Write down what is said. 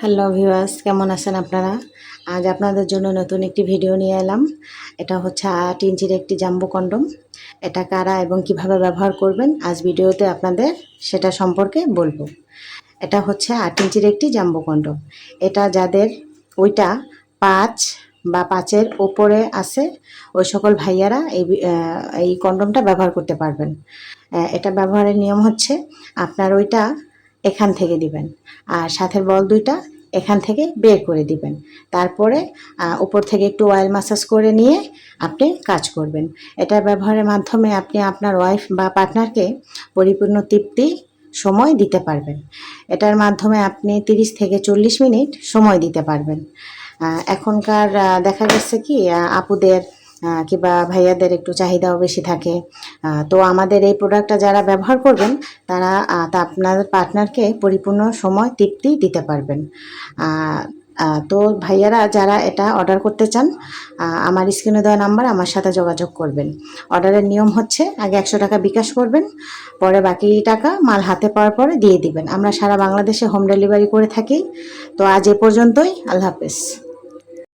Hello viewers, কেমন আছেন আপনারা? আজ আপনাদের জন্য নতুন একটি ভিডিও নিয়ে এলাম। এটা হচ্ছে ৮ ইঞ্চির একটি জাম্বো কন্ডম। এটা কারা এবং কিভাবে ব্যবহার করবেন আজ ভিডিওতে আপনাদের সেটা সম্পর্কে বলবো। এটা হচ্ছে ৮ ইঞ্চির একটি জাম্বো কন্ডম। এটা যাদের ওইটা ৫ বা ৫-এর ওপরে আছে ওই সকল ভাইয়ারা এই কন্ডমটা ব্যবহার করতে পারবেন। এটা ব্যবহারের নিয়ম হচ্ছে আপনার ওইটা এখান থেকে দিবেন আর সাথের বল দুইটা এখান থেকে বের করে দিবেন। তারপরে উপর থেকে একটু অয়েল মাসাজ করে নিয়ে আপনি কাজ করবেন। এটা ব্যবহারের মাধ্যমে আপনি আপনার ওয়াইফ বা পার্টনারকে পরিপূর্ণ তৃপ্তি সময় দিতে পারবেন। এটার মাধ্যমে আপনি 30 থেকে 40 মিনিট সময় দিতে পারবেন। এখনকার দেখা গেছে কি আপুদের কিংবা ভাইয়াদের একটু চাহিদাও বেশি থাকে। তো আমাদের এই প্রোডাক্টটা যারা ব্যবহার করবেন তারা আপনার পার্টনারকে পরিপূর্ণ সময় তৃপ্তি দিতে পারবেন। তো ভাইয়ারা যারা এটা অর্ডার করতে চান আমার স্ক্রিনে দেওয়া নাম্বার আমার সাথে যোগাযোগ করবেন। অর্ডারের নিয়ম হচ্ছে আগে 100 টাকা বিকাশ করবেন, পরে বাকি টাকা মাল হাতে পাওয়ার পরে দিয়ে দিবেন। আমরা সারা বাংলাদেশে হোম ডেলিভারি করে থাকি। তো আজ এ পর্যন্তই। আল্লাহ হাফেজ।